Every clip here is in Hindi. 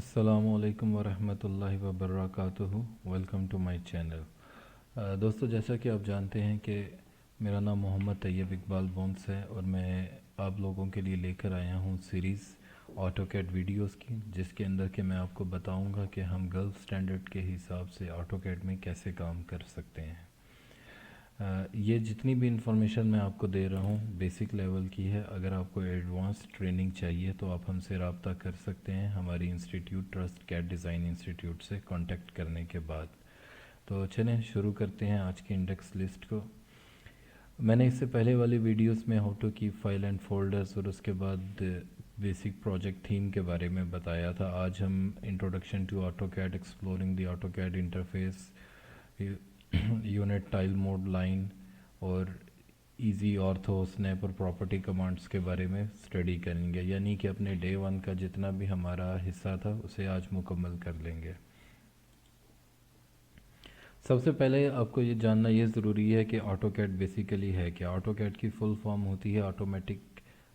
अस्सलामुअलैकुम वरहमतुल्लाहि वबरकातुहू। Welcome to my channel. दोस्तों, जैसा कि आप जानते हैं कि मेरा नाम मोहम्मद तैयब इकबाल बोन्स है और मैं आप लोगों के लिए लेकर आया हूँ सीरीज़ ऑटोकैड वीडियोस की, जिसके अंदर के मैं आपको बताऊंगा कि हम गल्फ़ स्टैंडर्ड के हिसाब से ऑटोकैड में कैसे काम कर सकते हैं। ये जितनी भी इंफॉर्मेशन मैं आपको दे रहा हूँ बेसिक लेवल की है। अगर आपको एडवांस ट्रेनिंग चाहिए तो आप हमसे रब्ता कर सकते हैं हमारी institute Trust CAD Design institute से कांटेक्ट करने के बाद। तो चलें शुरू करते हैं आज की इंडेक्स लिस्ट को। मैंने इससे पहले वाली वीडियोस में how to keep file and folders और उसके बाद बेसिक प्रोजेक्ट थीम के बारे में बताया था। आज हम introduction to AutoCAD, exploring the AutoCAD interface, unit tile mode line और इजी ऑर्थो स्नैप और प्रॉपर्टी कमांड्स के बारे में स्टडी करेंगे। यानी कि अपने डे 1 का जितना भी हमारा हिस्सा था उसे आज मुकम्मल कर लेंगे। सबसे पहले आपको ये जानना ये ज़रूरी है कि ऑटोकैड बेसिकली है क्या। ऑटोकैड की फुल फॉर्म होती है ऑटोमेटिक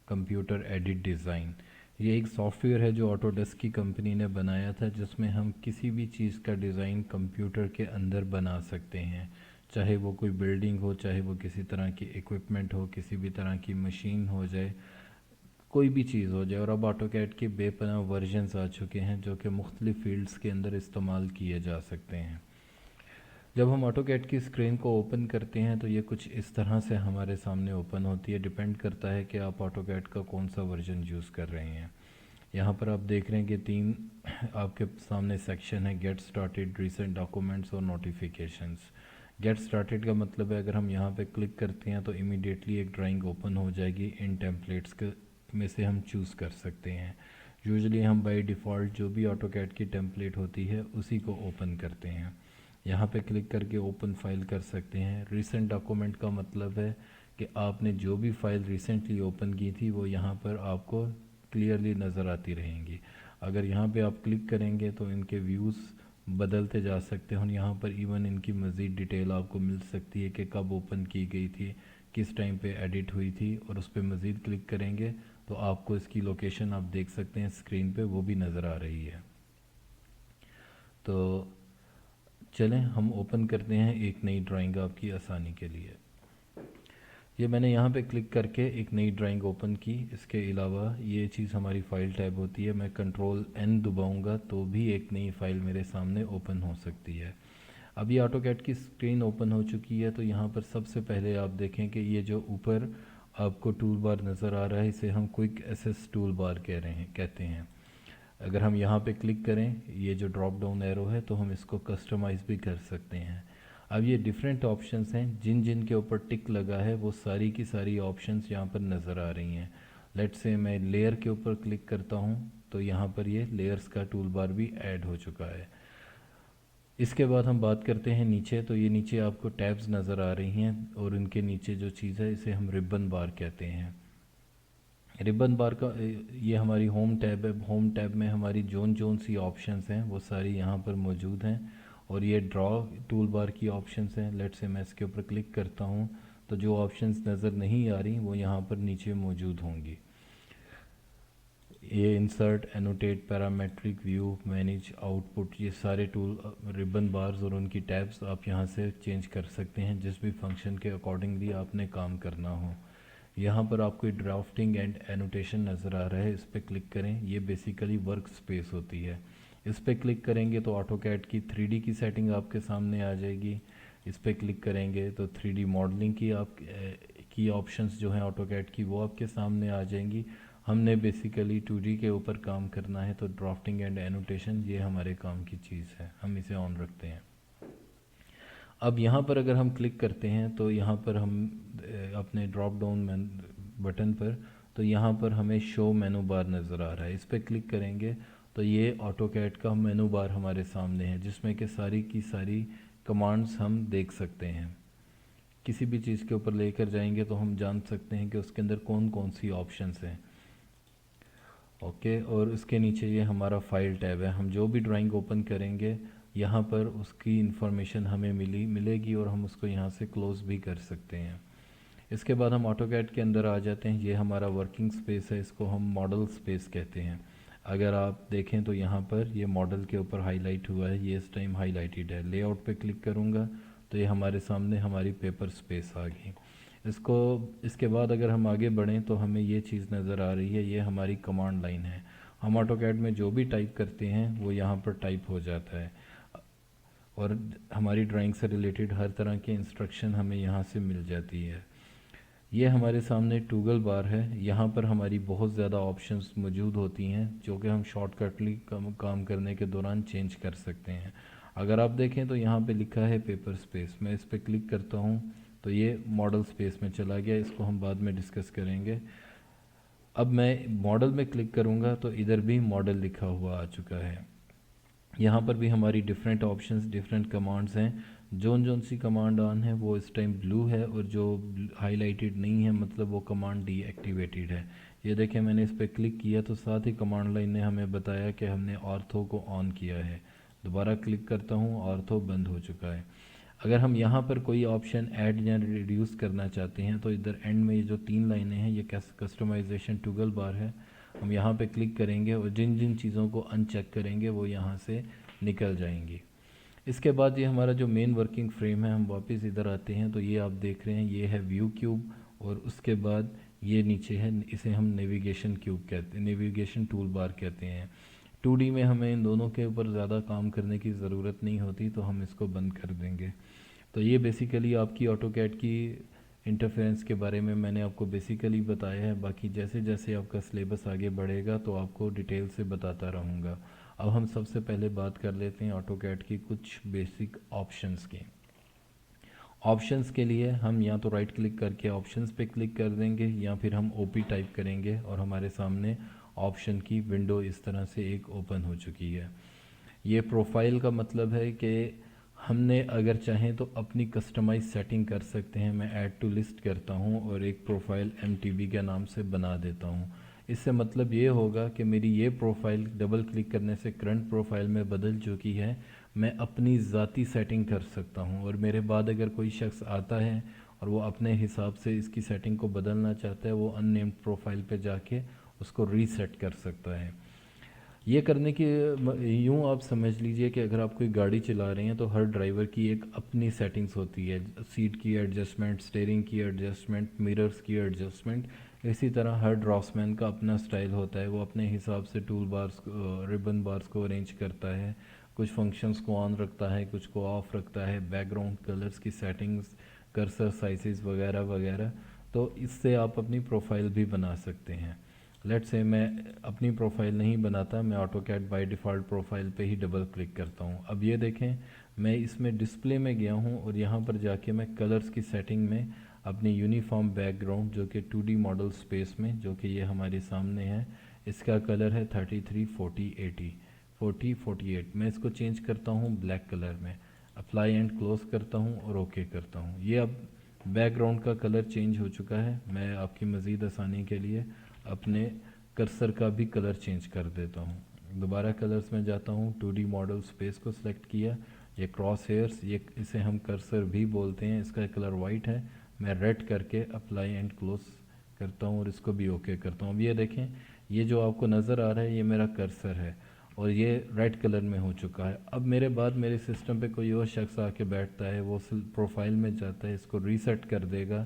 कंप्यूटर एडिट डिज़ाइन। ये एक सॉफ्टवेयर है जो ऑटोडेस्क की कंपनी ने बनाया था, जिसमें हम किसी भी चीज़ का डिज़ाइन कंप्यूटर के अंदर बना सकते हैं, चाहे वो कोई बिल्डिंग हो, चाहे वो किसी तरह की इक्विपमेंट हो, किसी भी तरह की मशीन हो जाए, कोई भी चीज़ हो जाए। और अब ऑटोकैड के बेपनाह वर्जन्स आ चुके हैं जो कि मुख्तलिफ़ फील्ड्स के अंदर इस्तेमाल किए जा सकते हैं। जब हम ऑटोकैड की स्क्रीन को ओपन करते हैं तो ये कुछ इस तरह से हमारे सामने ओपन होती है। डिपेंड करता है कि आप ऑटोकैड का कौन सा वर्जन यूज़ कर रहे हैं। यहाँ पर आप देख रहे हैं कि 3 आपके सामने सेक्शन है: गेट स्टार्टेड, रिसेंट डॉक्यूमेंट्स और नोटिफिकेशंस। गेट स्टार्टेड का मतलब है अगर हम यहाँ पे क्लिक करते हैं तो इमीडिएटली एक ड्राइंग ओपन हो जाएगी। इन टेम्पलेट्स के में से हम चूज़ कर सकते हैं। यूजुअली हम बाय डिफ़ॉल्ट जो भी ऑटोकैड की टेम्पलेट होती है उसी को ओपन करते हैं। यहाँ पे क्लिक करके ओपन फाइल कर सकते हैं। रिसेंट डॉक्यूमेंट का मतलब है कि आपने जो भी फ़ाइल रिसेंटली ओपन की थी वो यहाँ पर आपको क्लियरली नज़र आती रहेंगी। अगर यहाँ पे आप क्लिक करेंगे तो इनके व्यूज़ बदलते जा सकते हैं और यहाँ पर इवन इनकी मज़ीद डिटेल आपको मिल सकती है कि कब ओपन की गई थी, किस टाइम पे एडिट हुई थी। और उस पर मज़ीद क्लिक करेंगे तो आपको इसकी लोकेशन आप देख सकते हैं स्क्रीन पे, वो भी नज़र आ रही है। तो चलें हम ओपन करते हैं एक नई ड्राइंग आपकी आसानी के लिए। ये मैंने यहाँ पे क्लिक करके एक नई ड्राइंग ओपन की। इसके अलावा ये चीज़ हमारी फ़ाइल टैब होती है। मैं कंट्रोल N दबाऊँगा तो भी एक नई फ़ाइल मेरे सामने ओपन हो सकती है। अब ये ऑटोकैड की स्क्रीन ओपन हो चुकी है। तो यहाँ पर सबसे पहले आप देखें कि ये जो ऊपर आपको टूल बार नज़र आ रहा है इसे हम क्विक एसेस टूल बार कहते हैं। अगर हम यहाँ पे क्लिक करें, ये जो ड्रॉप डाउन एरो है, तो हम इसको कस्टमाइज़ भी कर सकते हैं। अब ये डिफरेंट ऑप्शंस हैं, जिन जिन के ऊपर टिक लगा है वो सारी की सारी ऑप्शंस यहाँ पर नज़र आ रही हैं। लेट्स से मैं लेयर के ऊपर क्लिक करता हूँ तो यहाँ पर ये लेयर्स का टूल बार भी ऐड हो चुका है। इसके बाद हम बात करते हैं नीचे। तो ये नीचे आपको टैब्स नज़र आ रही हैं और इनके नीचे जो चीज़ है इसे हम रिबन बार कहते हैं। रिबन बार का ये हमारी होम टैब है। होम टैब में हमारी जोन सी ऑप्शंस हैं वो सारी यहाँ पर मौजूद हैं। और ये ड्रॉ टूल बार की ऑप्शंस हैं। लेट्स से मैं इसके ऊपर क्लिक करता हूँ तो जो ऑप्शंस नज़र नहीं आ रही वो यहाँ पर नीचे मौजूद होंगी। ये insert, annotate, parametric view, manage, output, ये सारे टूल रिबन बार्स और उनकी टैब्स आप यहाँ से चेंज कर सकते हैं जिस भी फंक्शन के अकॉर्डिंगली आपने काम करना हो। यहाँ पर आपको ड्राफ्टिंग एंड एनोटेशन नज़र आ रहा है, इस पर क्लिक करें। ये बेसिकली वर्क स्पेस होती है। इस पर क्लिक करेंगे तो ऑटोकैड की 3D की सेटिंग आपके सामने आ जाएगी। इस पर क्लिक करेंगे तो 3D मॉडलिंग की ऑप्शंस जो हैं ऑटोकैड की वो आपके सामने आ जाएंगी। हमने बेसिकली 2D के ऊपर काम करना है तो ड्राफ्टिंग एंड एनोटेशन ये हमारे काम की चीज़ है, हम इसे ऑन रखते हैं। अब यहाँ पर अगर हम क्लिक करते हैं तो यहाँ पर हम अपने ड्रॉप डाउन बटन पर, तो यहाँ पर हमें शो मेनू बार नज़र आ रहा है। इस पर क्लिक करेंगे तो ये ऑटोकैड का मेनू बार हमारे सामने है जिसमें कि सारी की सारी कमांड्स हम देख सकते हैं। किसी भी चीज़ के ऊपर लेकर जाएंगे तो हम जान सकते हैं कि उसके अंदर कौन कौन सी ऑप्शंस हैं। ओके, और उसके नीचे ये हमारा फाइल टैब है। हम जो भी ड्राइंग ओपन करेंगे यहाँ पर उसकी इंफॉर्मेशन हमें मिलेगी और हम उसको यहाँ से क्लोज़ भी कर सकते हैं। इसके बाद हम ऑटोकैड के अंदर आ जाते हैं। ये हमारा वर्किंग स्पेस है, इसको हम मॉडल स्पेस कहते हैं। अगर आप देखें तो यहाँ पर ये मॉडल के ऊपर हाईलाइट हुआ है, ये इस टाइम हाईलाइटेड है। लेआउट पे क्लिक करूँगा तो ये हमारे सामने हमारी पेपर स्पेस आ गई। इसके बाद अगर हम आगे बढ़ें तो हमें ये चीज़ नज़र आ रही है, ये हमारी कमांड लाइन है। हम ऑटोकैड में जो भी टाइप करते हैं वो यहाँ पर टाइप हो जाता है और हमारी ड्राइंग से रिलेटेड हर तरह की इंस्ट्रक्शन हमें यहाँ से मिल जाती है। ये हमारे सामने टूगल बार है, यहाँ पर हमारी बहुत ज़्यादा ऑप्शंस मौजूद होती हैं जो कि हम शॉर्टकटली काम करने के दौरान चेंज कर सकते हैं। अगर आप देखें तो यहाँ पे लिखा है पेपर स्पेस, मैं इस पर क्लिक करता हूँ तो ये मॉडल स्पेस में चला गया, इसको हम बाद में डिस्कस करेंगे। अब मैं मॉडल में क्लिक करूँगा तो इधर भी मॉडल लिखा हुआ आ चुका है। यहाँ पर भी हमारी डिफरेंट ऑप्शंस, डिफरेंट कमांड्स हैं। जोन सी कमांड ऑन है वो इस टाइम ब्लू है और जो हाईलाइटेड नहीं है मतलब वो कमांड डीएक्टिवेटेड है। ये देखें मैंने इस पर क्लिक किया तो साथ ही कमांड लाइन ने हमें बताया कि हमने ऑर्थो को ऑन किया है। दोबारा क्लिक करता हूँ, ऑर्थो बंद हो चुका है। अगर हम यहाँ पर कोई ऑप्शन ऐड या रिड्यूस करना चाहते हैं तो इधर एंड में ये जो 3 लाइनें हैं ये कस्टमाइजेशन टूगल बार है, हम यहाँ पे क्लिक करेंगे और जिन जिन चीज़ों को अनचेक करेंगे वो यहाँ से निकल जाएंगी। इसके बाद ये हमारा जो मेन वर्किंग फ्रेम है, हम वापस इधर आते हैं तो ये आप देख रहे हैं ये है व्यू क्यूब और उसके बाद ये नीचे है, इसे हम नेविगेशन क्यूब कहते हैं, नेविगेशन टूल बार कहते हैं। 2D में हमें इन दोनों के ऊपर ज़्यादा काम करने की ज़रूरत नहीं होती तो हम इसको बंद कर देंगे। तो ये बेसिकली आपकी ऑटोकैड की इंटरफेरेंस के बारे में मैंने आपको बेसिकली बताया है। बाकी जैसे जैसे आपका सिलेबस आगे बढ़ेगा तो आपको डिटेल से बताता रहूँगा। अब हम सबसे पहले बात कर लेते हैं ऑटोकैड की कुछ बेसिक ऑप्शंस की। ऑप्शंस के लिए हम या तो राइट क्लिक करके ऑप्शंस पे क्लिक कर देंगे या फिर हम ओपी टाइप करेंगे और हमारे सामने ऑप्शन की विंडो इस तरह से एक ओपन हो चुकी है। ये प्रोफाइल का मतलब है कि हमने अगर चाहें तो अपनी कस्टमाइज सेटिंग कर सकते हैं। मैं ऐड टू लिस्ट करता हूं और एक प्रोफाइल MTB के नाम से बना देता हूं। इससे मतलब ये होगा कि मेरी ये प्रोफाइल डबल क्लिक करने से करंट प्रोफाइल में बदल चुकी है। मैं अपनी ज़ाती सेटिंग कर सकता हूं और मेरे बाद अगर कोई शख्स आता है और वो अपने हिसाब से इसकी सेटिंग को बदलना चाहता है वो अननेम्ड प्रोफाइल पे जाके उसको रीसेट कर सकता है। ये करने की यूँ आप समझ लीजिए कि अगर आप कोई गाड़ी चला रहे हैं तो हर ड्राइवर की एक अपनी सेटिंग्स होती है, सीट की एडजस्टमेंट, स्टीयरिंग की एडजस्टमेंट, मिरर्स की एडजस्टमेंट। इसी तरह हर ड्रॉसमैन का अपना स्टाइल होता है, वो अपने हिसाब से टूल बार्स रिबन बार्स को अरेंज करता है, कुछ फंक्शंस को ऑन रखता है, कुछ को ऑफ रखता है, बैकग्राउंड कलर्स की सेटिंग्स, कर्सर साइजेस वगैरह वगैरह। तो इससे आप अपनी प्रोफाइल भी बना सकते हैं। लेट्स से मैं अपनी प्रोफाइल नहीं बनाता, मैं ऑटोकैड बाय डिफ़ॉल्ट प्रोफाइल पे ही डबल क्लिक करता हूँ। अब ये देखें मैं इसमें डिस्प्ले में गया हूँ और यहाँ पर जाके मैं कलर्स की सेटिंग में अपनी यूनिफॉर्म बैकग्राउंड जो कि 2D मॉडल स्पेस में जो कि ये हमारे सामने है, इसका कलर है 33 40 80 40 48। मैं इसको चेंज करता हूँ ब्लैक कलर में, अप्लाई एंड क्लोज करता हूँ और ओके करता हूँ। ये अब बैकग्राउंड का कलर चेंज हो चुका है। मैं आपकी मज़ीद आसानी के लिए अपने कर्सर का भी कलर चेंज कर देता हूँ। दोबारा कलर्स में जाता हूँ, 2D मॉडल स्पेस को सिलेक्ट किया, ये क्रॉस हेयर्स, ये इसे हम कर्सर भी बोलते हैं, इसका कलर वाइट है। मैं रेड करके अप्लाई एंड क्लोज करता हूँ और इसको भी ओके करता हूँ। अब ये देखें ये जो आपको नज़र आ रहा है ये मेरा कर्सर है और ये रेड कलर में हो चुका है। अब मेरे बाद मेरे सिस्टम पे कोई और शख्स आके बैठता है, वो प्रोफाइल में जाता है, इसको रीसेट कर देगा।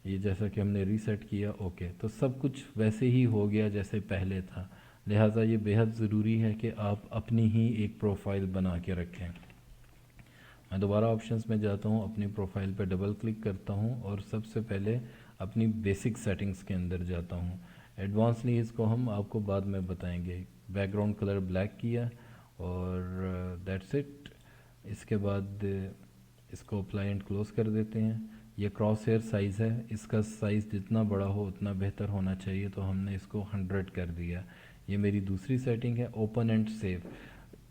ये जैसा कि हमने रीसेट किया ओके, तो सब कुछ वैसे ही हो गया जैसे पहले था। लिहाजा ये बेहद ज़रूरी है कि आप अपनी ही एक प्रोफाइल बना के रखें। मैं दोबारा ऑप्शंस में जाता हूँ, अपनी प्रोफाइल पर डबल क्लिक करता हूँ और सबसे पहले अपनी बेसिक सेटिंग्स के अंदर जाता हूँ। एडवांसली इसको हम आपको बाद में बताएंगे। बैकग्राउंड कलर ब्लैक किया और दैट्स इट। इसके बाद इसको अप्लाई एंड क्लोज कर देते हैं। ये क्रॉस हेयर साइज़ है, इसका साइज़ जितना बड़ा हो उतना बेहतर होना चाहिए, तो हमने इसको 100 कर दिया। ये मेरी दूसरी सेटिंग है, ओपन एंड सेव।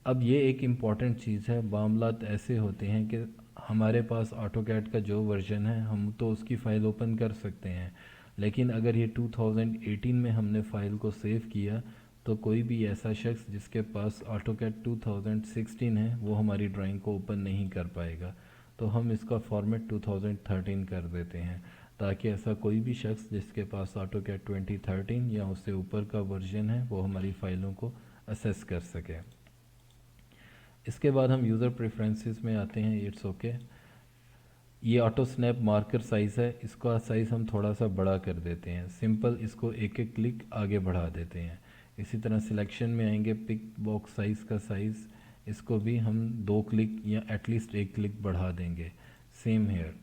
अब ये एक इम्पॉर्टेंट चीज़ है। मामलात ऐसे होते हैं कि हमारे पास ऑटोकैड का जो वर्जन है हम तो उसकी फ़ाइल ओपन कर सकते हैं, लेकिन अगर ये 2018 में हमने फ़ाइल को सेव किया तो कोई भी ऐसा शख्स जिसके पास ऑटोकैड 2016 है वो हमारी ड्राइंग को ओपन नहीं कर पाएगा। तो हम इसका फॉर्मेट 2013 कर देते हैं ताकि ऐसा कोई भी शख्स जिसके पास AutoCAD 2013 या उससे ऊपर का वर्जन है वो हमारी फ़ाइलों को असेस कर सके। इसके बाद हम यूज़र प्रेफरेंसेस में आते हैं। It's okay. ये ऑटो स्नैप मार्कर साइज़ है, इसका साइज़ हम थोड़ा सा बड़ा कर देते हैं। सिंपल इसको एक एक क्लिक आगे बढ़ा देते हैं। इसी तरह सिलेक्शन में आएंगे, पिक बॉक्स साइज़ का साइज़, इसको भी हम 2 क्लिक या एटलीस्ट 1 क्लिक बढ़ा देंगे। Same here.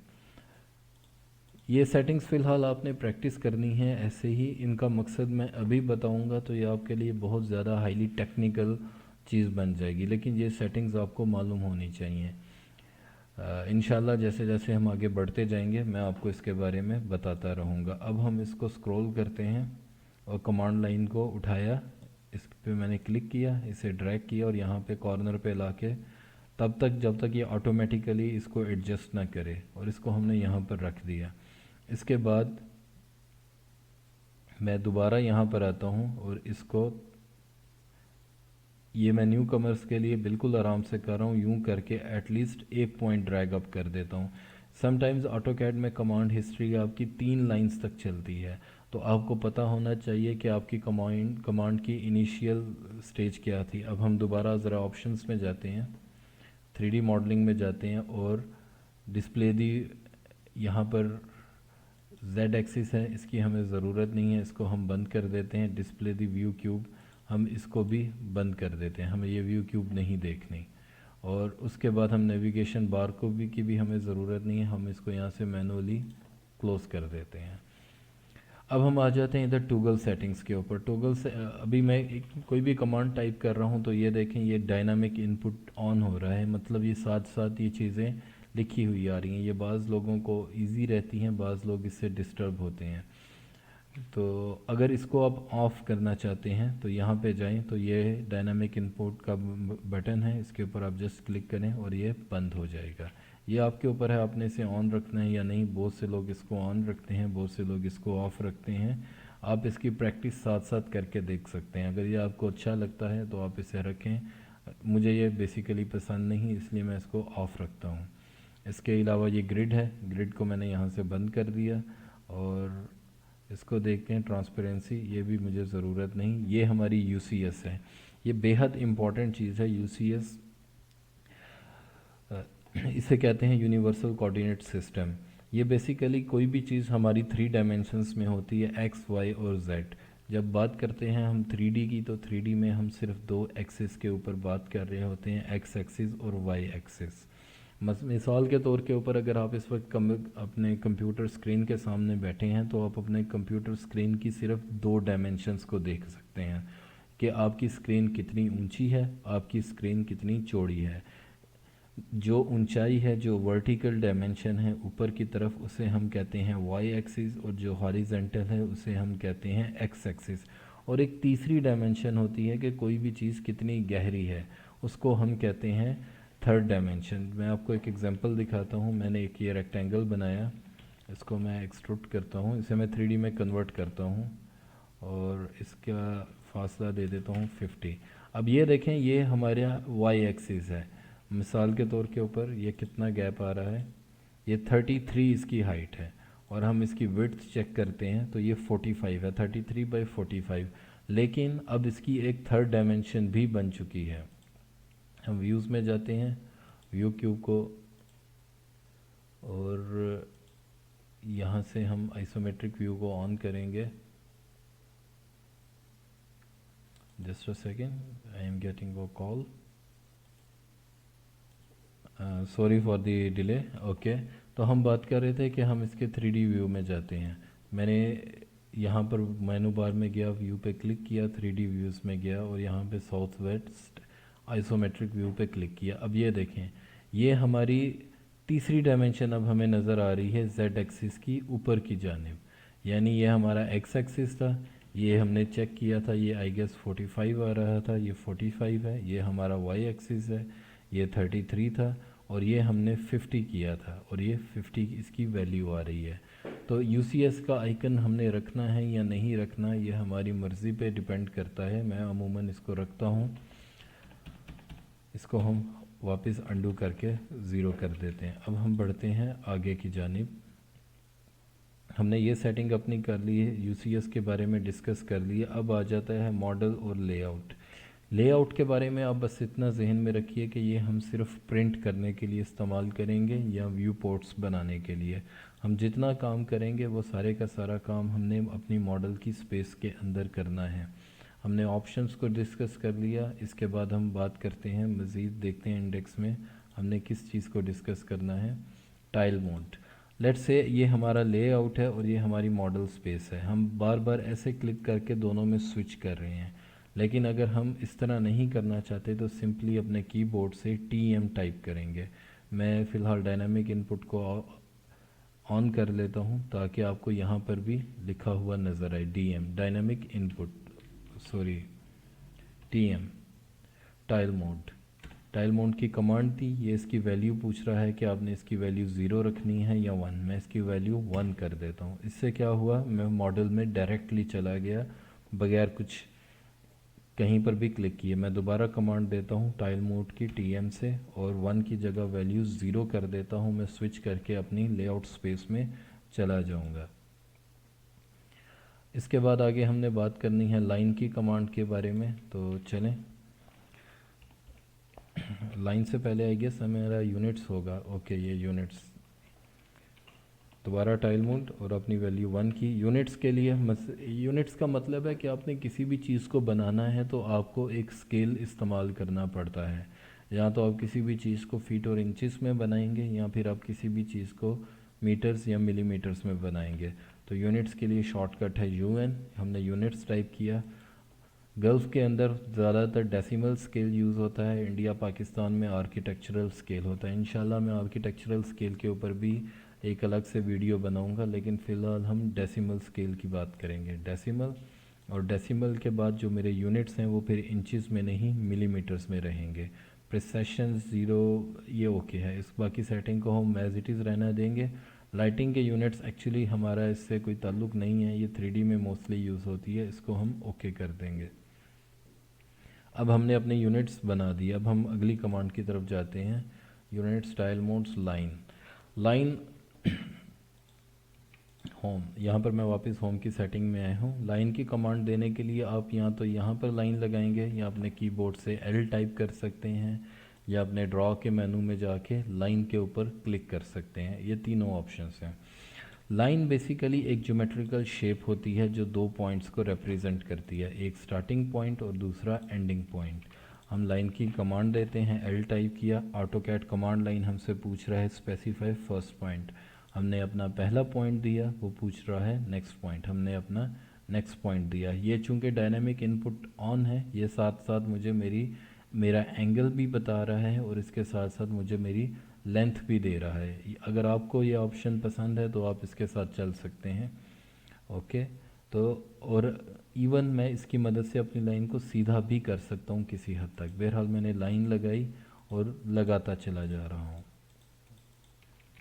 ये सेटिंग्स फ़िलहाल आपने प्रैक्टिस करनी है ऐसे ही। इनका मकसद मैं अभी बताऊंगा तो ये आपके लिए बहुत ज़्यादा हाईली टेक्निकल चीज़ बन जाएगी, लेकिन ये सेटिंग्स आपको मालूम होनी चाहिए। इंशाल्लाह जैसे जैसे हम आगे बढ़ते जाएंगे मैं आपको इसके बारे में बताता रहूँगा। अब हम इसको स्क्रॉल करते हैं और कमांड लाइन को उठाया, इस पे मैंने क्लिक किया, इसे ड्रैग किया और यहाँ पे कॉर्नर पे लाके तब तक जब तक ये ऑटोमेटिकली इसको एडजस्ट ना करे, और इसको हमने यहाँ पर रख दिया। इसके बाद मैं दोबारा यहाँ पर आता हूँ और इसको, ये मैं न्यू कमर्स के लिए बिल्कुल आराम से कर रहा हूँ, यूँ करके एटलीस्ट 1 पॉइंट ड्रैग अप कर देता हूँ। समटाइम्स ऑटोकैड में कमांड हिस्ट्री आपकी 3 लाइंस तक चलती है, तो आपको पता होना चाहिए कि आपकी कमांड की इनिशियल स्टेज क्या थी। अब हम दोबारा ज़रा ऑप्शंस में जाते हैं, 3D मॉडलिंग में जाते हैं और डिस्प्ले दी, यहाँ पर Z एक्सिस है, इसकी हमें ज़रूरत नहीं है, इसको हम बंद कर देते हैं। डिस्प्ले दी व्यू क्यूब, हम इसको भी बंद कर देते हैं, हमें ये व्यू क्यूब नहीं देखनी। और उसके बाद हम नेविगेशन बार को भी की भी हमें ज़रूरत नहीं है, हम इसको यहाँ से मैनुअली क्लोज कर देते हैं। अब हम आ जाते हैं इधर टूगल सेटिंग्स के ऊपर। टूगल से अभी मैं कोई भी कमांड टाइप कर रहा हूँ तो ये देखें ये डायनामिक इनपुट ऑन हो रहा है, मतलब ये साथ साथ ये चीज़ें लिखी हुई आ रही हैं। ये बाज़ लोगों को इजी रहती हैं, बाज़ लोग इससे डिस्टर्ब होते हैं। तो अगर इसको आप ऑफ़ करना चाहते हैं तो यहाँ पे जाएं, तो ये डायनामिक इनपुट का बटन है, इसके ऊपर आप जस्ट क्लिक करें और ये बंद हो जाएगा। ये आपके ऊपर है, आपने इसे ऑन रखना है या नहीं। बहुत से लोग इसको ऑन रखते हैं, बहुत से लोग इसको ऑफ़ रखते हैं। आप इसकी प्रैक्टिस साथ साथ करके देख सकते हैं। अगर ये आपको अच्छा लगता है तो आप इसे रखें। मुझे ये बेसिकली पसंद नहीं, इसलिए मैं इसको ऑफ़ रखता हूँ। इसके अलावा ये ग्रिड है, ग्रिड को मैंने यहाँ से बंद कर दिया। और इसको देखते हैं ट्रांसपेरेंसी, ये भी मुझे ज़रूरत नहीं। ये हमारी UCS है, ये बेहद इम्पॉर्टेंट चीज़ है। UCS इसे कहते हैं यूनिवर्सल कोऑर्डिनेट सिस्टम। ये बेसिकली कोई भी चीज़ हमारी 3 डायमेंशंस में होती है, X, Y और Z। जब बात करते हैं हम 3D की, तो 3D में हम सिर्फ 2 एक्सिस के ऊपर बात कर रहे होते हैं, X एक्सिस और Y एक्सिस। मिसाल के तौर के ऊपर अगर आप इस वक्त अपने कंप्यूटर स्क्रीन के सामने बैठे हैं तो आप अपने कंप्यूटर स्क्रीन की सिर्फ 2 डायमेंशंस को देख सकते हैं कि आपकी स्क्रीन कितनी ऊंची है, आपकी स्क्रीन कितनी चौड़ी है। जो ऊंचाई है, जो वर्टिकल डायमेंशन है ऊपर की तरफ, उसे हम कहते हैं Y एक्सिस, और जो हॉरिजेंटल है उसे हम कहते हैं X एक्सिस। और एक तीसरी डायमेंशन होती है कि कोई भी चीज़ कितनी गहरी है, उसको हम कहते हैं थर्ड डायमेंशन। मैं आपको एक एग्जांपल दिखाता हूँ। मैंने एक ये रेक्टेंगल बनाया, इसको मैं एक्सट्रूड करता हूँ, इसे मैं 3D में कन्वर्ट करता हूँ और इसका फासला दे देता हूँ 50। अब ये देखें, ये हमारे Y एक्सिस है। मिसाल के तौर के ऊपर ये कितना गैप आ रहा है, ये 33 इसकी हाइट है। और हम इसकी विड्थ चेक करते हैं तो ये 45 है, 33/45। लेकिन अब इसकी एक थर्ड डायमेंशन भी बन चुकी है। हम व्यूज़ में जाते हैं, व्यू क्यूब को, और यहाँ से हम आइसोमेट्रिक व्यू को ऑन करेंगे। Just a second, I am getting a call, sorry for the delay. Okay, तो हम बात कर रहे थे कि हम इसके 3D व्यू में जाते हैं। मैंने यहाँ पर मेनू बार में गया, व्यू पे क्लिक किया, 3D व्यूज़ में गया और यहाँ पे साउथ वेस्ट आइसोमेट्रिक व्यू पे क्लिक किया। अब ये देखें, ये हमारी तीसरी डायमेंशन अब हमें नज़र आ रही है Z एक्सिस की ऊपर की जानिब। यानी ये हमारा X एक्सिस था, ये हमने चेक किया था, ये आई गेस 45 आ रहा था, ये 45 है। ये हमारा Y एक्सिस है, ये 33 था, और ये हमने 50 किया था और ये 50 इसकी वैल्यू आ रही है। तो UCS का आइकन हमने रखना है या नहीं रखना, ये हमारी मर्ज़ी पे डिपेंड करता है। मैं अमूमन इसको रखता हूँ। इसको हम वापस अंडू करके ज़ीरो कर देते हैं। अब हम बढ़ते हैं आगे की जानिब। हमने ये सेटिंग अपनी कर ली है, यूसीएस के बारे में डिस्कस कर लिए। अब आ जाता है मॉडल और लेआउट। लेआउट के बारे में आप बस इतना जहन में रखिए कि ये हम सिर्फ प्रिंट करने के लिए इस्तेमाल करेंगे या व्यू पोर्ट्स बनाने के लिए। हम जितना काम करेंगे वो सारे का सारा काम हमने अपनी मॉडल की स्पेस के अंदर करना है। हमने ऑप्शंस को डिस्कस कर लिया। इसके बाद हम बात करते हैं मज़ीद, देखते हैं इंडेक्स में हमने किस चीज़ को डिस्कस करना है। टाइल मोड, लेट्स से ये हमारा लेआउट है और ये हमारी मॉडल स्पेस है। हम बार बार ऐसे क्लिक करके दोनों में स्विच कर रहे हैं, लेकिन अगर हम इस तरह नहीं करना चाहते तो सिंपली अपने कीबोर्ड से TM टाइप करेंगे। मैं फ़िलहाल डायनामिक इनपुट को ऑन कर लेता हूँ ताकि आपको यहाँ पर भी लिखा हुआ नज़र आए, DM dynamic input, sorry TM tile mode. Tile mode की कमांड थी, ये इसकी वैल्यू पूछ रहा है कि आपने इसकी वैल्यू 0 रखनी है या 1। मैं इसकी वैल्यू 1 कर देता हूँ। इससे क्या हुआ, मैं मॉडल में डायरेक्टली चला गया बगैर कुछ कहीं पर भी क्लिक किए। मैं दोबारा कमांड देता हूँ टाइल मोड की TM से और 1 की जगह वैल्यू 0 कर देता हूँ। मैं स्विच करके अपनी लेआउट स्पेस में चला जाऊँगा। इसके बाद आगे हमने बात करनी है लाइन की कमांड के बारे में, तो चलें। लाइन से पहले आई गेस हमारा यूनिट्स होगा। ओके, ये यूनिट्स, दोबारा टाइल मोड और अपनी वैल्यू 1 की। यूनिट्स के लिए यूनिट्स का मतलब है कि आपने किसी भी चीज़ को बनाना है तो आपको एक स्केल इस्तेमाल करना पड़ता है। या तो आप किसी भी चीज़ को फीट और इंचेस में बनाएंगे या फिर आप किसी भी चीज़ को मीटर्स या मिलीमीटर्स में बनाएंगे। तो यूनिट्स के लिए शॉर्टकट है UN। हमने यूनिट्स टाइप किया। गल्फ़ के अंदर ज़्यादातर डेसिमल स्केल यूज़ होता है, इंडिया पाकिस्तान में आर्किटेक्चरल स्केल होता है। इंशाल्लाह मैं आर्किटेक्चरल स्केल के ऊपर भी एक अलग से वीडियो बनाऊंगा, लेकिन फ़िलहाल हम डेसिमल स्केल की बात करेंगे। डेसिमल, और डेसिमल के बाद जो मेरे यूनिट्स हैं वो फिर इंचेस में नहीं मिलीमीटर्स में रहेंगे। प्रिसेशन 0 ये ओके है। इस बाकी सेटिंग को हम एज इट इज़ रहना देंगे। लाइटिंग के यूनिट्स एक्चुअली हमारा इससे कोई ताल्लुक़ नहीं है, ये 3D में मोस्टली यूज़ होती है, इसको हम ओके कर देंगे। अब हमने अपने यूनिट्स बना दिए। अब हम अगली कमांड की तरफ जाते हैं। Unit style modes line. Line home, यहाँ पर मैं वापस होम की सेटिंग में आया हूँ। लाइन की कमांड देने के लिए आप या तो यहाँ पर लाइन लगाएंगे या अपने कीबोर्ड से L टाइप कर सकते हैं या अपने ड्रॉ के मेनू में जाके लाइन के ऊपर क्लिक कर सकते हैं। ये तीनों ऑप्शंस हैं। लाइन बेसिकली एक ज्योमेट्रिकल शेप होती है जो 2 पॉइंट्स को रिप्रेजेंट करती है, एक स्टार्टिंग पॉइंट और दूसरा एंडिंग पॉइंट। हम लाइन की कमांड देते हैं, L टाइप किया। ऑटोकैड कमांड लाइन हमसे पूछ रहा है स्पेसिफाई फर्स्ट पॉइंट। हमने अपना पहला पॉइंट दिया, वो पूछ रहा है नेक्स्ट पॉइंट, हमने अपना नेक्स्ट पॉइंट दिया। ये चूँकि डायनेमिक इनपुट ऑन है, ये साथ साथ मुझे मेरा एंगल भी बता रहा है और इसके साथ साथ मुझे मेरी लेंथ भी दे रहा है। अगर आपको ये ऑप्शन पसंद है तो आप इसके साथ चल सकते हैं। ओके, तो और इवन मैं इसकी मदद से अपनी लाइन को सीधा भी कर सकता हूँ किसी हद तक। बहरहाल मैंने लाइन लगाई और लगाता चला जा रहा हूँ।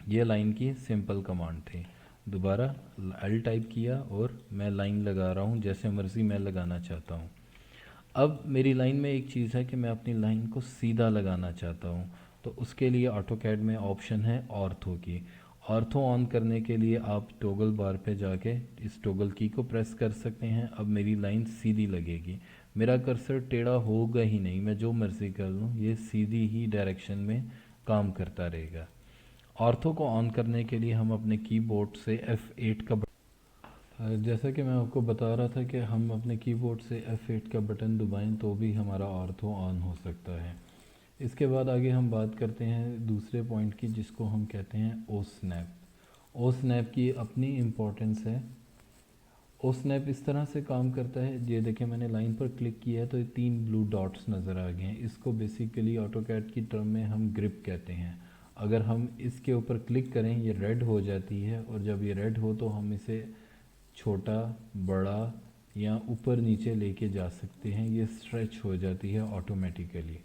ये लाइन की सिंपल कमांड थी। दोबारा L टाइप किया और मैं लाइन लगा रहा हूँ जैसे मर्ज़ी मैं लगाना चाहता हूँ। अब मेरी लाइन में एक चीज़ है कि मैं अपनी लाइन को सीधा लगाना चाहता हूँ, तो उसके लिए ऑटोकैड में ऑप्शन है ऑर्थो की। ऑर्थो ऑन करने के लिए आप टॉगल बार पे जाके इस टॉगल की को प्रेस कर सकते हैं। अब मेरी लाइन सीधी लगेगी, मेरा कर्सर टेढ़ा होगा ही नहीं, मैं जो मर्ज़ी कर लूँ ये सीधी ही डायरेक्शन में काम करता रहेगा। ऑर्थो को ऑन करने के लिए हम अपने कीबोर्ड से F8 का जैसा कि मैं आपको बता रहा था कि हम अपने कीबोर्ड से F8 का बटन दबाएं तो भी हमारा ऑर्थो ऑन हो सकता है। इसके बाद आगे हम बात करते हैं दूसरे पॉइंट की, जिसको हम कहते हैं ओ स्नैप। ओ स्नैप की अपनी इम्पोर्टेंस है। ओ स्नैप इस तरह से काम करता है, ये देखें मैंने लाइन पर क्लिक किया है तो ये 3 ब्लू डॉट्स नज़र आ गए हैं। इसको बेसिकली ऑटोकैड की टर्म में हम ग्रिप कहते हैं। अगर हम इसके ऊपर क्लिक करें ये रेड हो जाती है, और जब ये रेड हो तो हम इसे छोटा, बड़ा या ऊपर नीचे लेके जा सकते हैं, ये स्ट्रेच हो जाती है ऑटोमेटिकली।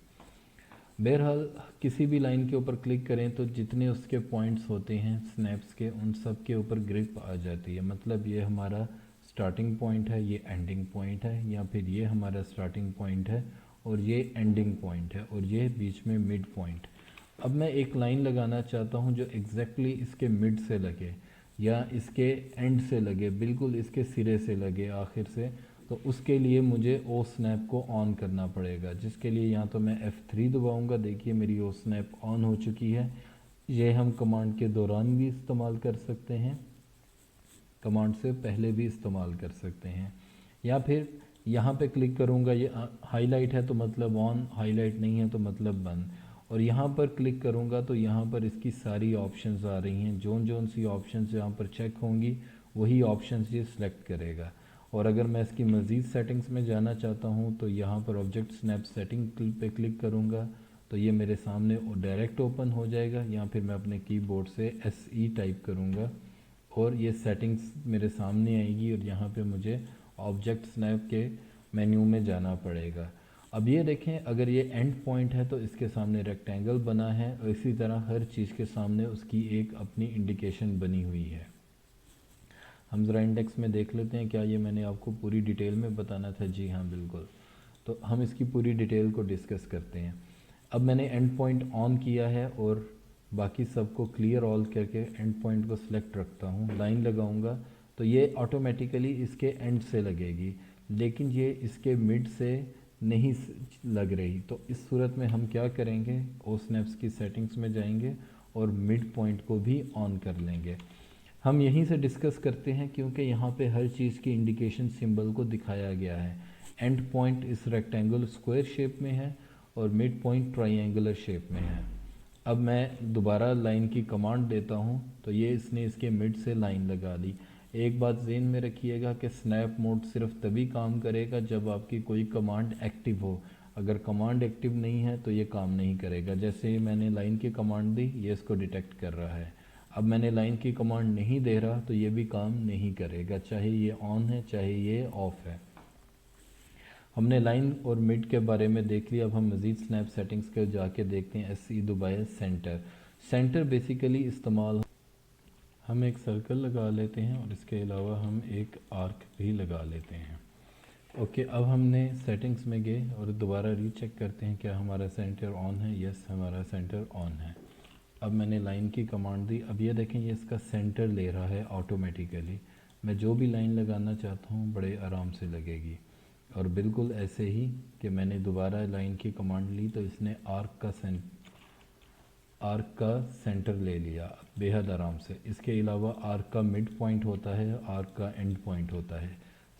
बहरहाल किसी भी लाइन के ऊपर क्लिक करें तो जितने उसके पॉइंट्स होते हैं स्नैप्स के, उन सब के ऊपर ग्रिप आ जाती है। मतलब ये हमारा स्टार्टिंग पॉइंट है, ये एंडिंग पॉइंट है, या फिर ये हमारा स्टार्टिंग पॉइंट है और ये एंडिंग पॉइंट है और ये बीच में मिड पॉइंट। अब मैं एक लाइन लगाना चाहता हूँ जो एग्जैक्टली इसके मिड से लगे, या इसके एंड से लगे, बिल्कुल इसके सिरे से लगे आखिर से, तो उसके लिए मुझे ओ स्नैप को ऑन करना पड़ेगा, जिसके लिए या तो मैं F3 दबाऊंगा। देखिए मेरी ओ स्नैप ऑन हो चुकी है। ये हम कमांड के दौरान भी इस्तेमाल कर सकते हैं, कमांड से पहले भी इस्तेमाल कर सकते हैं, या फिर यहाँ पे क्लिक करूँगा, ये हाईलाइट है तो मतलब ऑन, हाईलाइट नहीं है तो मतलब बंद। और यहाँ पर क्लिक करूँगा तो यहाँ पर इसकी सारी ऑप्शंस आ रही हैं, जोन जोन सी ऑप्शंस यहाँ पर चेक होंगी वही ऑप्शंस ये सिलेक्ट करेगा। और अगर मैं इसकी मज़ीद सेटिंग्स में जाना चाहता हूँ तो यहाँ पर ऑब्जेक्ट स्नैप सेटिंग पे क्लिक करूँगा तो ये मेरे सामने डायरेक्ट ओपन हो जाएगा, या फिर मैं अपने कीबोर्ड से SE टाइप करूँगा और ये सेटिंग्स मेरे सामने आएगी, और यहाँ पे मुझे ऑब्जेक्ट स्नैप के मेन्यू में जाना पड़ेगा। अब ये देखें, अगर ये एंड पॉइंट है तो इसके सामने रेक्टेंगल बना है, और इसी तरह हर चीज़ के सामने उसकी एक अपनी इंडिकेशन बनी हुई है। हम ज़रा इंडेक्स में देख लेते हैं, क्या ये मैंने आपको पूरी डिटेल में बताना था? जी हाँ बिल्कुल। तो हम इसकी पूरी डिटेल को डिस्कस करते हैं। अब मैंने एंड पॉइंट ऑन किया है और बाकी सबको क्लियर ऑल करके एंड पॉइंट को सिलेक्ट रखता हूँ, लाइन लगाऊंगा तो ये ऑटोमेटिकली इसके एंड से लगेगी, लेकिन ये इसके मिड से नहीं लग रही। तो इस सूरत में हम क्या करेंगे, ओ स्नैप्स की सेटिंग्स में जाएंगे और मिड पॉइंट को भी ऑन कर लेंगे। हम यहीं से डिस्कस करते हैं क्योंकि यहाँ पे हर चीज़ की इंडिकेशन सिंबल को दिखाया गया है। एंड पॉइंट इस रेक्टेंगल स्क्वायर शेप में है और मिड पॉइंट ट्रायंगुलर शेप में है। अब मैं दोबारा लाइन की कमांड देता हूँ तो ये इसने इसके मिड से लाइन लगा दी। एक बात ज़हन में रखिएगा कि स्नैप मोड सिर्फ तभी काम करेगा जब आपकी कोई कमांड एक्टिव हो। अगर कमांड एक्टिव नहीं है तो ये काम नहीं करेगा। जैसे ही मैंने लाइन की कमांड दी ये इसको डिटेक्ट कर रहा है। अब मैंने लाइन की कमांड नहीं दे रहा तो ये भी काम नहीं करेगा, चाहे ये ऑन है चाहे ये ऑफ है। हमने लाइन और मिड के बारे में देख लिया। अब हम मज़ीद स्नैप सेटिंग्स के जाके देखते हैं। SE दबाए सेंटर। सेंटर बेसिकली इस्तेमाल, हम एक सर्कल लगा लेते हैं और इसके अलावा हम एक आर्क भी लगा लेते हैं। ओके, अब हमने सेटिंग्स में गए और दोबारा रीचेक करते हैं क्या हमारा सेंटर ऑन है। यस, हमारा सेंटर ऑन है। अब मैंने लाइन की कमांड दी। अब ये देखें ये इसका सेंटर ले रहा है ऑटोमेटिकली। मैं जो भी लाइन लगाना चाहता हूँ बड़े आराम से लगेगी। और बिल्कुल ऐसे ही कि मैंने दोबारा लाइन की कमांड ली तो इसने आर्क का सेंटर ले लिया बेहद आराम से। इसके अलावा आर्क का मिड पॉइंट होता है, आर्क का एंड पॉइंट होता है।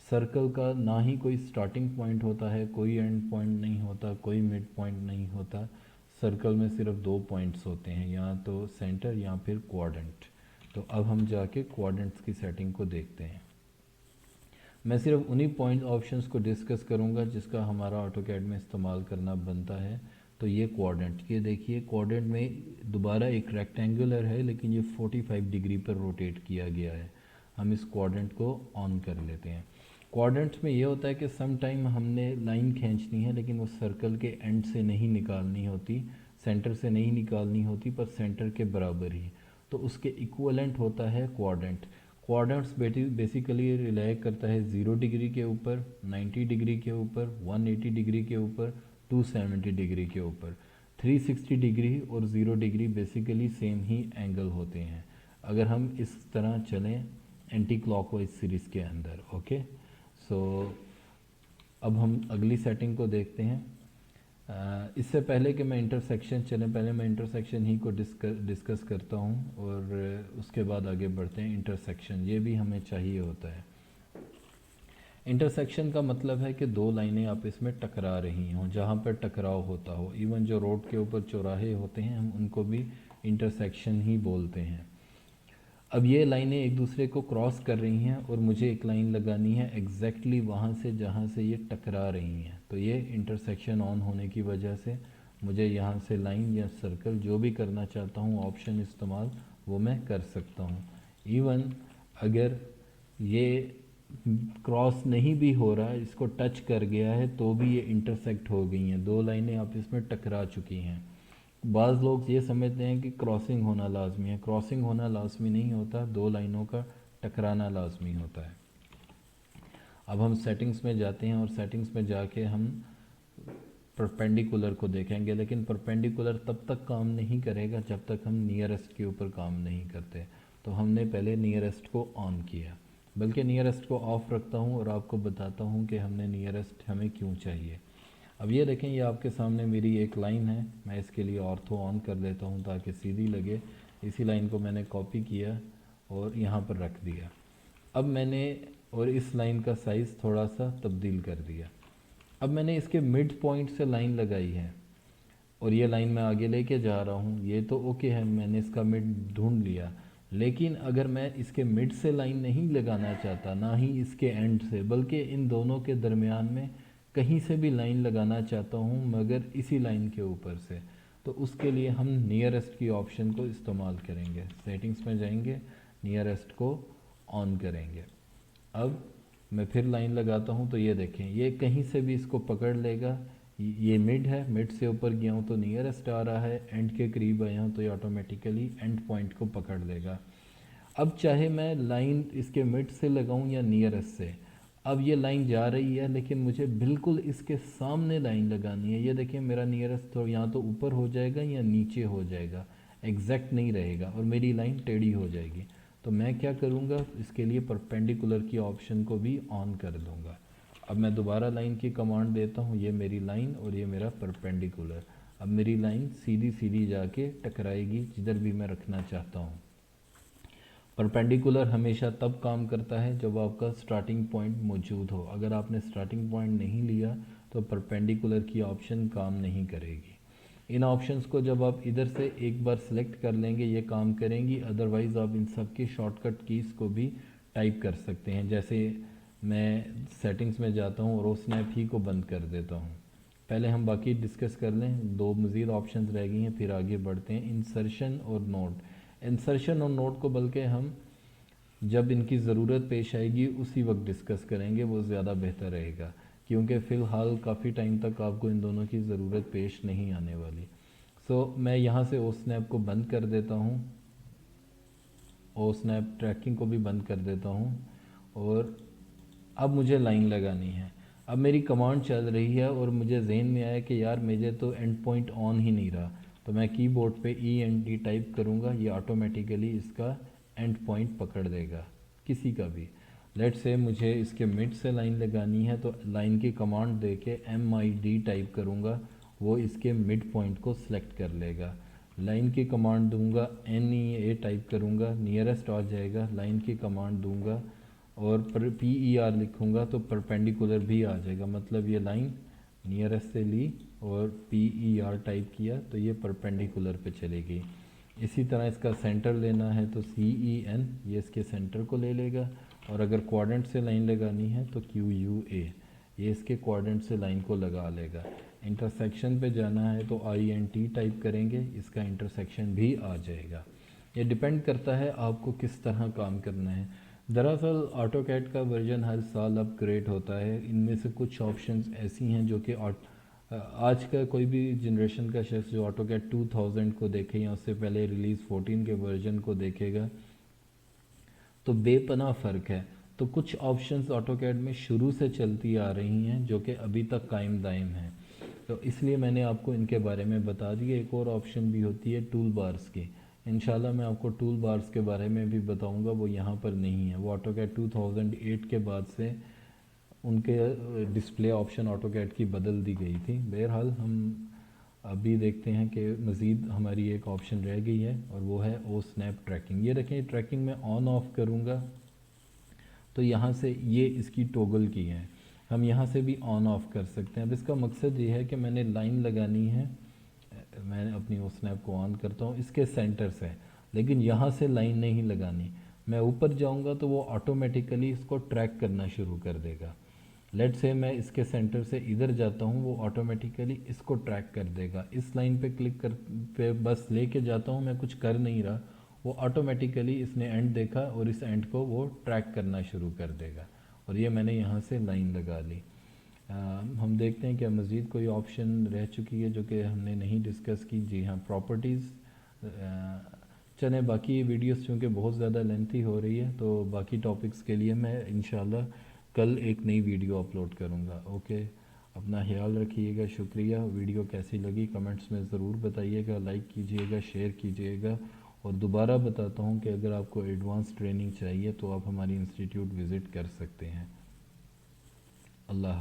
सर्कल का ना ही कोई स्टार्टिंग पॉइंट होता है, कोई एंड पॉइंट नहीं होता, कोई मिड पॉइंट नहीं होता। सर्कल में सिर्फ दो पॉइंट्स होते हैं, या तो सेंटर या फिर क्वाड्रेंट। तो अब हम जाके क्वाड्रेंट्स की सेटिंग को देखते हैं। मैं सिर्फ उन्हीं पॉइंट ऑप्शंस को डिस्कस करूंगा जिसका हमारा ऑटोकैड में इस्तेमाल करना बनता है। तो ये क्वाड्रेंट, ये देखिए क्वाड्रेंट में दोबारा एक रेक्टेंगुलर है लेकिन ये 45 डिग्री पर रोटेट किया गया है। हम इस क्वाड्रेंट को ऑन कर लेते हैं। क्वाड्रेंट्स में ये होता है कि सम टाइम हमने लाइन खींचनी है लेकिन वो सर्कल के एंड से नहीं निकालनी होती, सेंटर से नहीं निकालनी होती, पर सेंटर के बराबर ही। तो उसके इक्वलेंट होता है क्वाड्रेंट। क्वाड्रेंट्स बेसिकली रिलाई करता है 0 डिग्री के ऊपर, 90 डिग्री के ऊपर, 180 डिग्री के ऊपर, 270 डिग्री के ऊपर। 360 डिग्री और 0 डिग्री बेसिकली सेम ही एंगल होते हैं अगर हम इस तरह चलें एंटी क्लॉकवाइज सीरीज़ के अंदर। ओके, सो अब हम अगली सेटिंग को देखते हैं। इससे पहले कि मैं इंटरसेक्शन चलें, पहले मैं इंटरसेक्शन ही को डिस्कस करता हूँ और उसके बाद आगे बढ़ते हैं। इंटरसेक्शन ये भी हमें चाहिए होता है। इंटरसेक्शन का मतलब है कि दो लाइनें आपस में टकरा रही हों, जहाँ पर टकराव होता हो। इवन जो रोड के ऊपर चौराहे होते हैं हम उनको भी इंटरसेक्शन ही बोलते हैं। अब ये लाइनें एक दूसरे को क्रॉस कर रही हैं और मुझे एक लाइन लगानी है एग्जैक्टली वहाँ से जहाँ से ये टकरा रही हैं। तो ये इंटरसेक्शन ऑन होने की वजह से मुझे यहाँ से लाइन या सर्कल जो भी करना चाहता हूँ ऑप्शन इस्तेमाल वो मैं कर सकता हूँ। इवन अगर ये क्रॉस नहीं भी हो रहा है, इसको टच कर गया है, तो भी ये इंटरसेक्ट हो गई हैं, दो लाइनें आपस में टकरा चुकी हैं। बाज़ लोग ये समझते हैं कि क्रॉसिंग होना लाजमी है। क्रॉसिंग होना लाजमी नहीं होता, दो लाइनों का टकराना लाजमी होता है। अब हम सेटिंग्स में जाते हैं और सेटिंग्स में जाके हम परपेंडिकुलर को देखेंगे, लेकिन परपेंडिकुलर तब तक काम नहीं करेगा जब तक हम नियरेस्ट के ऊपर काम नहीं करते। तो हमने पहले नियरेस्ट को ऑन किया, बल्कि नियरेस्ट को ऑफ़ रखता हूँ और आपको बताता हूँ कि हमने नियरेस्ट हमें क्यों चाहिए। अब ये देखें, ये आपके सामने मेरी एक लाइन है, मैं इसके लिए ऑर्थो ऑन कर देता हूँ ताकि सीधी लगे। इसी लाइन को मैंने कॉपी किया और यहाँ पर रख दिया। अब मैंने और इस लाइन का साइज़ थोड़ा सा तब्दील कर दिया। अब मैंने इसके मिड पॉइंट से लाइन लगाई है और ये लाइन मैं आगे लेके जा रहा हूँ, ये तो ओके है, मैंने इसका मिड ढूंढ लिया। लेकिन अगर मैं इसके मिड से लाइन नहीं लगाना चाहता, ना ही इसके एंड से, बल्कि इन दोनों के दरमियान में कहीं से भी लाइन लगाना चाहता हूँ मगर इसी लाइन के ऊपर से, तो उसके लिए हम नियरेस्ट की ऑप्शन को इस्तेमाल करेंगे। सेटिंग्स में जाएंगे, नियरेस्ट को ऑन करेंगे। अब मैं फिर लाइन लगाता हूँ तो ये देखें, ये कहीं से भी इसको पकड़ लेगा। ये मिड है, मिड से ऊपर गया हूँ तो नियरेस्ट आ रहा है, एंड के करीब आया हूँ तो ये ऑटोमेटिकली एंड पॉइंट को पकड़ लेगा। अब चाहे मैं लाइन इसके मिड से लगाऊं या नियरेस्ट से, अब ये लाइन जा रही है लेकिन मुझे बिल्कुल इसके सामने लाइन लगानी है। ये देखिए, मेरा नियरेस्ट तो यहाँ तो ऊपर हो जाएगा या नीचे हो जाएगा, एग्जैक्ट नहीं रहेगा और मेरी लाइन टेढ़ी हो जाएगी। तो मैं क्या करूँगा, इसके लिए परपेंडिकुलर की ऑप्शन को भी ऑन कर दूँगा। अब मैं दोबारा लाइन की कमांड देता हूँ, ये मेरी लाइन और ये मेरा परपेंडिकुलर। अब मेरी लाइन सीधी सीधी जाके टकराएगी जिधर भी मैं रखना चाहता हूँ। परपेंडिकुलर हमेशा तब काम करता है जब आपका स्टार्टिंग पॉइंट मौजूद हो। अगर आपने स्टार्टिंग पॉइंट नहीं लिया तो परपेंडिकुलर की ऑप्शन काम नहीं करेगी। इन ऑप्शंस को जब आप इधर से एक बार सेलेक्ट कर लेंगे ये काम करेंगी, अदरवाइज़ आप इन सब की शॉर्टकट कीज़ को भी टाइप कर सकते हैं। जैसे मैं सेटिंग्स में जाता हूँ और ओ स्नैप ही को बंद कर देता हूँ। पहले हम बाकी डिस्कस कर लें, दो मज़ीद ऑप्शंस रह गई हैं, फिर आगे बढ़ते हैं। इंसर्शन और नोट, इंसर्शन और नोट को बल्कि हम जब इनकी ज़रूरत पेश आएगी उसी वक्त डिस्कस करेंगे, वो ज़्यादा बेहतर रहेगा, क्योंकि फ़िलहाल काफ़ी टाइम तक आपको इन दोनों की ज़रूरत पेश नहीं आने वाली। मैं यहाँ से ओ स्नैप को बंद कर देता हूँ, ओ स्नैप ट्रैकिंग को भी बंद कर देता हूँ और अब मुझे लाइन लगानी है। अब मेरी कमांड चल रही है और मुझे जहन में आया कि यार मुझे तो एंड पॉइंट ऑन ही नहीं रहा, तो मैं कीबोर्ड पे END टाइप करूँगा, ये ऑटोमेटिकली इसका एंड पॉइंट पकड़ देगा किसी का भी। लेट से मुझे इसके मिड से लाइन लगानी है तो लाइन की कमांड दे के MID टाइप करूँगा, वो इसके मिड पॉइंट को सिलेक्ट कर लेगा। लाइन की कमांड दूंगा, NEA टाइप करूँगा, नियरेस्ट आ जाएगा। लाइन की कमांड दूंगा और PER लिखूँगा तो परपेंडिकुलर भी आ जाएगा, मतलब ये लाइन नियरेस्ट से ली और PER टाइप किया तो ये परपेंडिकुलर पे चलेगी। इसी तरह इसका सेंटर लेना है तो CEN, ये इसके सेंटर को ले लेगा। और अगर क्वाड्रेंट से लाइन लगानी है तो QUA, ये इसके क्वाड्रेंट से लाइन को लगा लेगा। इंटरसेक्शन पे जाना है तो INT टाइप करेंगे, इसका इंटरसेक्शन भी आ जाएगा। ये डिपेंड करता है आपको किस तरह काम करना है। दरअसल ऑटोकैड का वर्जन हर साल अपग्रेड होता है। इनमें से कुछ ऑप्शंस ऐसी हैं जो कि आज का कोई भी जनरेशन का शख्स जो ऑटोकैड 2000 को देखे या उससे पहले रिलीज़ 14 के वर्जन को देखेगा तो बेपनाह फ़र्क है। तो कुछ ऑप्शंस ऑटोकैड में शुरू से चलती आ रही हैं जो कि अभी तक कायम दायम हैं, तो इसलिए मैंने आपको इनके बारे में बता दिया। एक और ऑप्शन भी होती है टूल बार्स की, इंशाल्लाह मैं आपको टूल बार्स के बारे में भी बताऊंगा, वो यहाँ पर नहीं है। वो ऑटोकैड 2008 के बाद से उनके डिस्प्ले ऑप्शन ऑटोकैड की बदल दी गई थी। बहरहाल हम अभी देखते हैं कि मज़ीद हमारी एक ऑप्शन रह गई है और वो है ओ स्नैप ट्रैकिंग। ये देखें, ट्रैकिंग में ऑन ऑफ करूँगा तो यहाँ से ये इसकी टॉगल की है, हम यहाँ से भी ऑन ऑफ कर सकते हैं। अब इसका मकसद ये है कि मैंने लाइन लगानी है, मैं अपनी ओ स्नैप को ऑन करता हूँ इसके सेंटर से, लेकिन यहाँ से लाइन नहीं लगानी। मैं ऊपर जाऊँगा तो वो ऑटोमेटिकली इसको ट्रैक करना शुरू कर देगा। लेट से मैं इसके सेंटर से इधर जाता हूँ, वो ऑटोमेटिकली इसको ट्रैक कर देगा। इस लाइन पे क्लिक कर पे बस लेके जाता हूँ, मैं कुछ कर नहीं रहा, वो ऑटोमेटिकली इसने एंड देखा और इस एंड को वो ट्रैक करना शुरू कर देगा। और ये मैंने यहाँ से लाइन लगा ली। हम देखते हैं कि मज़ीद कोई ऑप्शन रह चुकी है जो कि हमने नहीं डिस्कस की। जी हाँ, प्रॉपर्टीज़। चले बाकी वीडियोस चूँकि बहुत ज़्यादा लेंथी हो रही है तो बाकी टॉपिक्स के लिए मैं इंशाल्लाह कल एक नई वीडियो अपलोड करूँगा। ओके, अपना ख्याल रखिएगा। शुक्रिया। वीडियो कैसी लगी कमेंट्स में ज़रूर बताइएगा, लाइक कीजिएगा, शेयर कीजिएगा और दोबारा बताता हूँ कि अगर आपको एडवांस ट्रेनिंग चाहिए तो आप हमारी इंस्टीट्यूट विज़िट कर सकते हैं। अल्लाह।